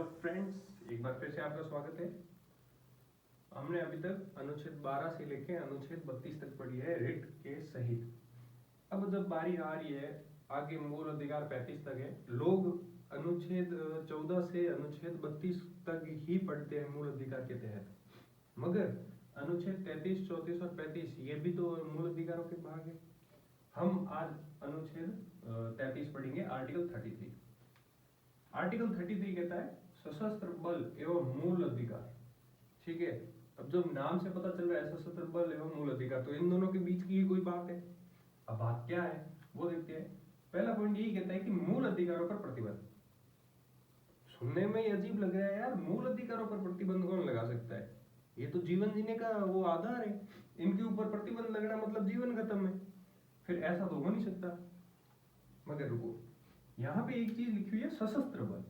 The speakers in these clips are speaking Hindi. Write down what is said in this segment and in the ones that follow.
हेलो फ्रेंड्स, एक बार फिर से आपका स्वागत है। हमने अभी तक अनुच्छेद 12 से लेके अनुच्छेद 32 तक पढ़ी है रिट के सहित। अब जब बारी आ रही है आगे मूल अधिकार 35 तक है, लोग अनुच्छेद 14 से अनुच्छेद 32 तक ही पढ़ते हैं मूल अधिकार के तहत, मगर अनुच्छेद 33, 34 और 35 ये भी तो मूल अधिकारों के भाग है। हम आज अनुच्छेद 33 पढ़ेंगे, आर्टिकल 33। आर्टिकल 33 कहता है सशस्त्र बल एवं मूल अधिकार। ठीक है, अब जब नाम से पता चल रहा है सशस्त्र बल एवं मूल अधिकार, तो इन दोनों के बीच की कोई बात है। अब बात क्या है वो देखते हैं। पहला पॉइंट यही कहता है कि मूल अधिकारों पर प्रतिबंध। सुनने में अजीब लग रहा है यार, मूल अधिकारों पर प्रतिबंध कौन लगा सकता है? ये तो जीवन जीने का वो आधार है, इनके ऊपर प्रतिबंध लगना मतलब जीवन खत्म है। फिर ऐसा तो हो नहीं सकता। मगर रुको, यहां पे एक चीज लिखी हुई है, सशस्त्र बल।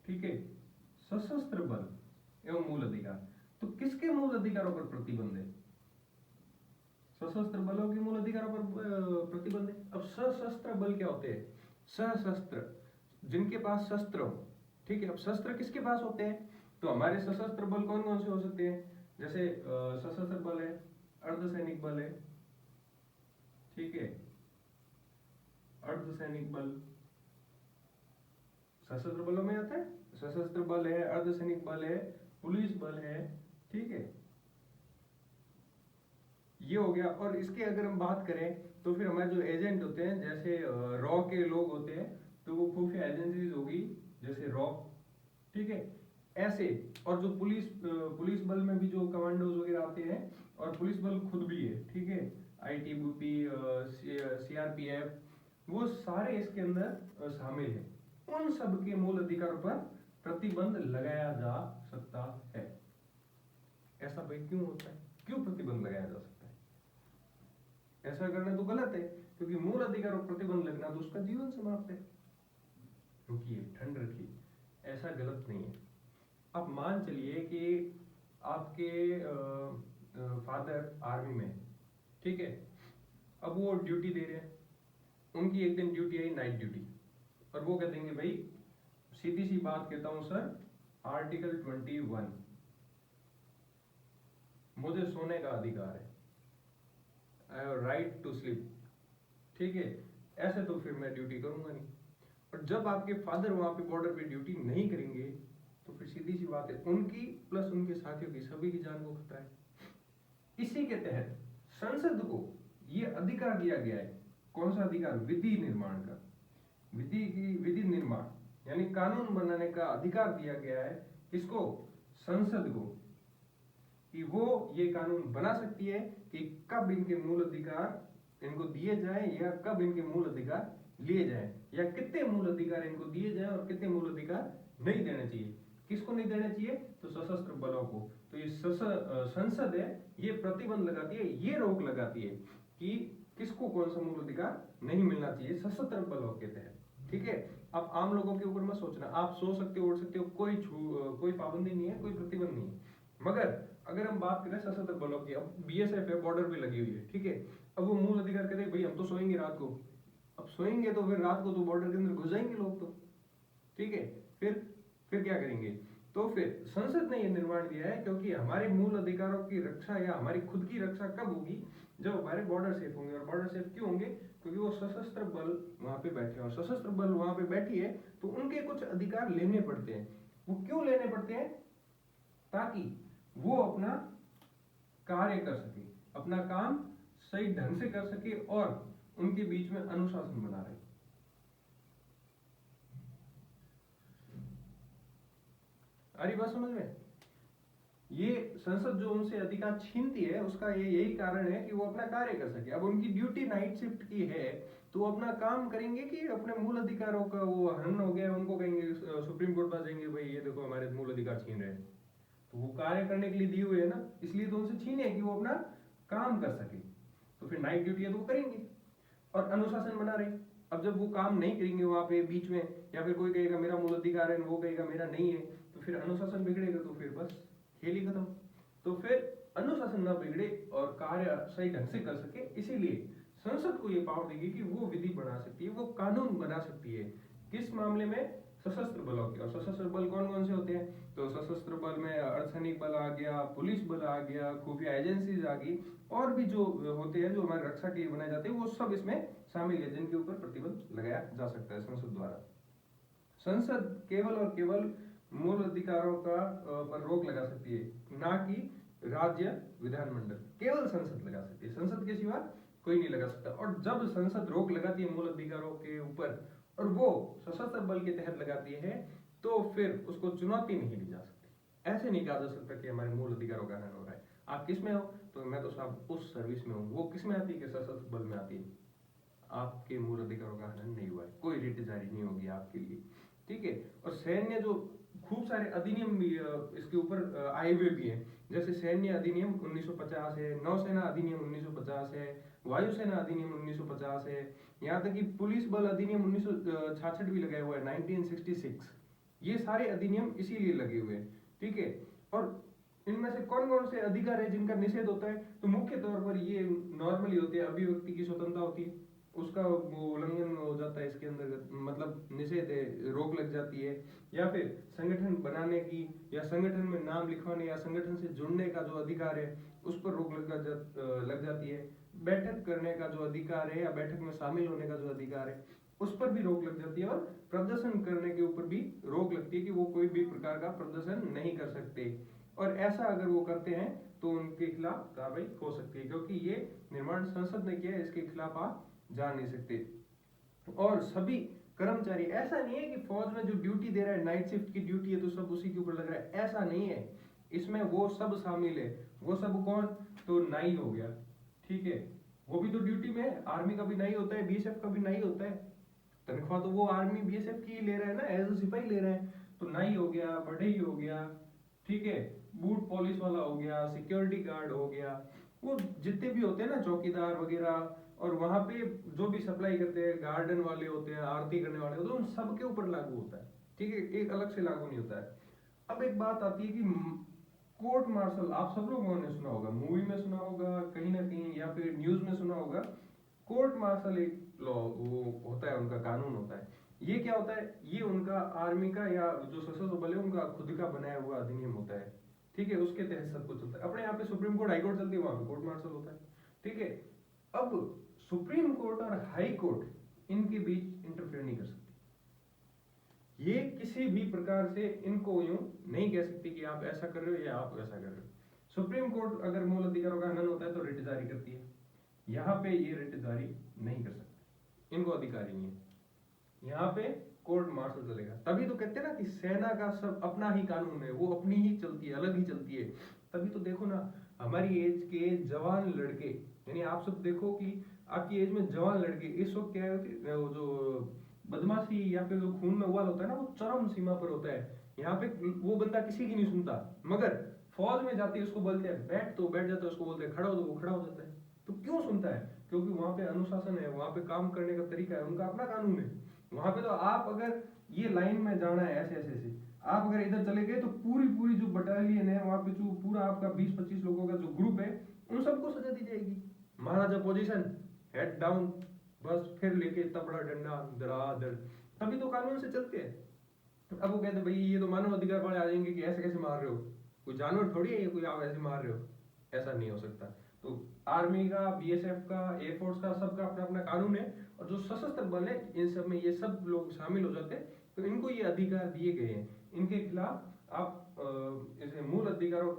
ठीक है, सशस्त्र बल एवं मूल अधिकार। तो किसके मूल अधिकारों पर प्रतिबंध है? सशस्त्र बलों के मूल अधिकारों पर प्रतिबंध है। अब सशस्त्र बल क्या होते हैं? सशस्त्र, जिनके पास शस्त्र हो। ठीक है, अब शस्त्र किसके पास होते हैं? तो हमारे सशस्त्र बल कौन कौन से हो सकते हैं? जैसे सशस्त्र बल है, अर्धसैनिक बल है। ठीक है, अर्धसैनिक बल सशस्त्र बलों में आता है। सशस्त्र बल है, अर्धसैनिक बल है, पुलिस बल है। ठीक है, ये हो गया। और इसके अगर हम बात करें तो फिर हमारे जो एजेंट होते हैं, जैसे रॉ के लोग होते हैं, तो वो खुफिया एजेंसीज होगी जैसे रॉ। ठीक है, ऐसे। और जो पुलिस बल में भी जो कमांडोज वगैरह आते हैं, और पुलिस बल खुद भी है। ठीक है, आईटीबीपी, सीआरपीएफ, वो सारे इसके अंदर शामिल है। उन सब के मूल अधिकारों पर प्रतिबंध लगाया जा सकता है। ऐसा भाई क्यों होता है? क्यों प्रतिबंध लगाया जा सकता है? ऐसा करना तो गलत है, क्योंकि मूल अधिकारों पर प्रतिबंध लगना तो उसका जीवन समाप्त है। रुकिए, ठंड रखिए, ऐसा गलत नहीं है। अब मान चलिए कि आपके फादर आर्मी में, ठीक है, अब वो ड्यूटी दे रहे हैं। उनकी एक दिन ड्यूटी आई, नाइट ड्यूटी, और वो कह देंगे भाई सीधी सी बात कहता हूं सर, आर्टिकल 21 मुझे सोने का अधिकार है, I have right to sleep. ठीक है, ऐसे तो फिर मैं ड्यूटी करूंगा नहीं। और जब आपके फादर वहां पे बॉर्डर पे ड्यूटी नहीं करेंगे, तो फिर सीधी सी बात है उनकी प्लस उनके साथियों की सभी की जान को खतरा है। इसी के तहत संसद को ये अधिकार दिया गया है। कौन सा अधिकार? विधि निर्माण का। विधि निर्माण यानी कानून बनाने का अधिकार दिया गया है। किसको? संसद को, कि वो ये कानून बना सकती है कि कब इनके मूल अधिकार इनको दिए जाए, या कब इनके मूल अधिकार लिए जाए, या कितने मूल अधिकार इनको दिए जाए और कितने मूल अधिकार नहीं देने चाहिए। किसको नहीं देने चाहिए? तो सशस्त्र बलों को। तो ये संसद है, ये प्रतिबंध लगाती है, ये रोक लगाती है कि किसको कौन सा मूल अधिकार नहीं मिलना चाहिए सशस्त्र बलों के तहत। ठीक है, अब आम लोगों के ऊपर मत सोचना, आप सो सकते हो, उड़ सकते हो, कोई पाबंदी नहीं है, कोई प्रतिबंध नहीं है। मगर अगर हम बात करें सशस्त्र बलों की, अब बीएसएफ है, बॉर्डर पे लगी हुई है। ठीक है, अब वो मूल अधिकार कहते हैं भाई हम तो सोएंगे रात को। अब सोएंगे तो फिर रात को तो बॉर्डर के अंदर घुस जाएंगे लोग तो। ठीक है, फिर क्या करेंगे? तो फिर संसद ने यह निर्माण दिया है, क्योंकि हमारे मूल अधिकारों की रक्षा या हमारी खुद की रक्षा कब होगी? जब हमारे बॉर्डर सेफ होंगे। और बॉर्डर सेफ क्यों होंगे? क्योंकि वो सशस्त्र बल वहां पे बैठे हैं, और सशस्त्र बल वहां पे बैठी है तो उनके कुछ अधिकार लेने पड़ते हैं। वो क्यों लेने पड़ते हैं? ताकि वो अपना कार्य कर सके, अपना काम सही ढंग से कर सके, और उनके बीच में अनुशासन बना रहे। अरे बात समझ में? ये संसद जो उनसे अधिकार छीनती है, उसका यही कारण है कि वो अपना कार्य कर सके। अब उनकी ड्यूटी नाइट शिफ्ट की है, तो वो अपना काम करेंगे कि अपने मूल अधिकारों का वो हनन हो गया, उनको कहेंगे सुप्रीम कोर्ट पास जाएंगे, भाई ये देखो हमारे मूल अधिकार छीन रहे हैं। तो वो कार्य करने के लिए दिए हुए है ना, इसलिए तो उनसे छीने कि वो अपना काम कर सके। तो फिर नाइट ड्यूटी है तो वो करेंगे, और अनुशासन बना रहे। अब जब वो काम नहीं करेंगे वहां पे बीच में, या फिर कोई कहेगा मेरा मूल अधिकार है, वो कहेगा मेरा नहीं है, तो फिर अनुशासन बिगड़ेगा, तो फिर बस खेल ही खत्म। तो फिर अनुशासन ना बिगड़े और कार्य सही ढंग से कर सके, इसीलिए संसद को ये पावर देगी कि वो विधि बना सकती है, वो कानून बना सकती है। किस मामले में? सशस्त्र बलों के। और सशस्त्र बल कौन कौन से होते हैं? तो सशस्त्र बल में अर्धसैनिक बल आ गया, पुलिस बल आ गया, खुफिया एजेंसीज आ गई, और भी जो होते हैं जो हमारे रक्षा के लिए बनाए जाते हैं, वो सब इसमें शामिल है, जिनके ऊपर प्रतिबंध लगाया जा सकता है संसद द्वारा। संसद केवल और केवल मूल अधिकारों का पर रोक लगा सकती है, ना कि राज्य विधानमंडल। केवल संसद लगा सकती है, संसद के सिवा कोई नहीं लगा सकता। और जब संसद रोक लगाती है मूल अधिकारों के ऊपर, और वो सशस्त्र बल के तहत लगाती है, तो फिर उसको चुनौती नहीं दी जा सकती। ऐसे नहीं कहा जा सकता कि हमारे मूल अधिकारों का हनन हो रहा है। आप किस में हो? तो मैं तो साहब उस सर्विस में हूँ। वो किस में आती है? कि सशस्त्र बल में आती है। आपके मूल अधिकारों का हनन नहीं हुआ है, कोई रिट जारी नहीं होगी आपके लिए, ठीक है। और सैन्य जो खूब सारे अधिनियम भी इसके ऊपर आए हुए भी हैं, जैसे सैन्य अधिनियम 1950 है, नौसेना अधिनियम 1950 है, वायुसेना अधिनियम 1950 है, यहाँ तक कि पुलिस बल अधिनियम 1966 भी लगाया हुआ है, 1966। ये सारे अधिनियम इसीलिए लगे हुए हैं, ठीक है। और इनमें से कौन कौन से अधिकार है जिनका निषेध होता है? तो मुख्य तौर पर ये नॉर्मली होते हैं, अभिव्यक्ति की स्वतंत्रता होती है, उसका वो उल्लंघन हो जाता है इसके अंदर, मतलब निषेध है, रोक लग जाती है। या फिर संगठन बनाने की, या संगठन में नाम लिखवाने, या संगठन से जुड़ने का जो अधिकार है उस पर रोक लग जाती है। बैठक करने का जो अधिकार है, या बैठक में शामिल होने का जो अधिकार है, उस पर भी रोक लग जाती है। और प्रदर्शन करने के ऊपर भी रोक लगती है कि वो कोई भी प्रकार का प्रदर्शन नहीं कर सकते, और ऐसा अगर वो करते हैं तो उनके खिलाफ कार्रवाई हो सकती है, क्योंकि ये निर्माण संसद ने किया है, इसके खिलाफ आप जा नहीं सकते। और सभी कर्मचारी, ऐसा नहीं है कि फौज में जो ड्यूटी दे रहा है, नाइट शिफ्ट की ड्यूटी है तो सब उसी के ऊपर लग रहा है, ऐसा नहीं है। इसमें वो सब शामिल है। वो सब कौन? तो नाई हो गया, ठीक है, वो भी तो ड्यूटी में है। आर्मी का भी नाई होता है, बीएसएफ का भी नाई होता है। तनख्वाह तो वो आर्मी बीएसएफ की ले रहे हैं ना, एज ए सिपाही ले रहे हैं। तो नाई हो गया, बढ़ई हो गया, ठीक है, बूट पॉलिश वाला हो गया, सिक्योरिटी गार्ड हो गया, वो जितने भी होते हैं ना, चौकीदार वगैरह, और वहां पे जो भी सप्लाई करते हैं, गार्डन वाले होते हैं, आरती करने वाले होते हैं, उन सबके ऊपर लागू होता है, ठीक है, एक अलग से लागू नहीं होता है। अब एक बात आती है कि कोर्ट मार्शल, आप सब लोगों ने सुना होगा, मूवी में सुना होगा कहीं ना कहीं, या फिर न्यूज में सुना होगा। कोर्ट मार्शल एक लॉ वो होता है, उनका कानून होता है। ये क्या होता है? ये उनका आर्मी का या जो सशस्त्र बल है उनका खुद का बनाया हुआ अधिनियम होता है, ठीक है, उसके तहत सब कुछ चलता है। अपने यहाँ पे सुप्रीम कोर्ट, हाई कोर्ट चलती है, वहां पे कोर्ट मार्शल होता है, ठीक है। अब सुप्रीम कोर्ट और हाई कोर्ट इनके बीच इंटरफेयर नहीं कर सकती। ये किसी भी प्रकार से इनको यूं नहीं कह सकती कि आप ऐसा कर रहे हो या आप वैसा कर रहे हो। सुप्रीम कोर्ट अगर मूल अधिकारों का हनन होता है तो रिट जारी करती है, यहाँ पे ये रिट जारी नहीं कर सकते, इनको अधिकार ही नहीं है। यहाँ पे कोर्ट मार्शल चलेगा। तभी तो कहते हैं ना कि सेना का सब अपना ही कानून है, वो अपनी ही चलती है, अलग ही चलती है। तभी तो देखो ना, हमारी एज के जवान लड़के, यानी आप सब देखो कि आपकी एज में जवान लड़के इस वक्त क्या है, वो जो बदमाशी या फिर जो खून में उबाल होता है ना, वो चरम सीमा पर होता है। यहाँ पे वो बंदा किसी की नहीं सुनता, मगर फौज में जाते उसको बोलते हैं बैठ, तो बैठ जाता है, उसको बोलते हैं खड़ा हो, तो वो खड़ा हो जाता है। तो क्यों सुनता है? क्योंकि वहां पे अनुशासन है, वहां पे काम करने का तरीका है, उनका अपना कानून है। वहां पे तो आप अगर ये लाइन में जाना है ऐसे ऐसे ऐसे, आप अगर इधर चले गए तो पूरी पूरी जो बटालियन है वहां पे, जो पूरा आपका 20-25 लोगों का जो ग्रुप है, उन सबको सजा दी जाएगी। महाराजा पोजीशन, हेड डाउन, बस फिर लेके तबड़ा डंडा दरादर। तभी तो कानून से चलते हैं। अब वो कहते भाई ये तो मानव अधिकार वाले आ जाएंगे कि ऐसे कैसे मार रहे हो, कोई जानवर थोड़ी है ये, कोई आप ऐसे मार रहे हो, ऐसा नहीं हो सकता। तो आर्मी का, बीएसएफ का, एयरफोर्स का, सबका अपना अपना कानून है। और जो सशस्त्र बल है इन सब में ये सब लोग शामिल हो जाते हैं, तो इनको ये अधिकार दिए गए हैं। इनके खिलाफ आप इसे मूल अधिकारों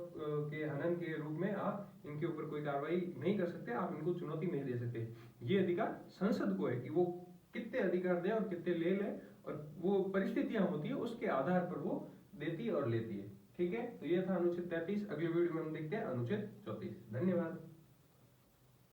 के हनन के रूप में आप इनके ऊपर कोई कार्रवाई नहीं कर सकते, आप इनको चुनौती नहीं दे सकते। ये अधिकार संसद को है कि वो कितने अधिकार दे और कितने ले ले, और वो परिस्थितियां होती है उसके आधार पर वो देती है और लेती है, ठीक है। तो ये था अनुच्छेद 33। अगले वीडियो में हम देखते हैं अनुच्छेद 34। धन्यवाद।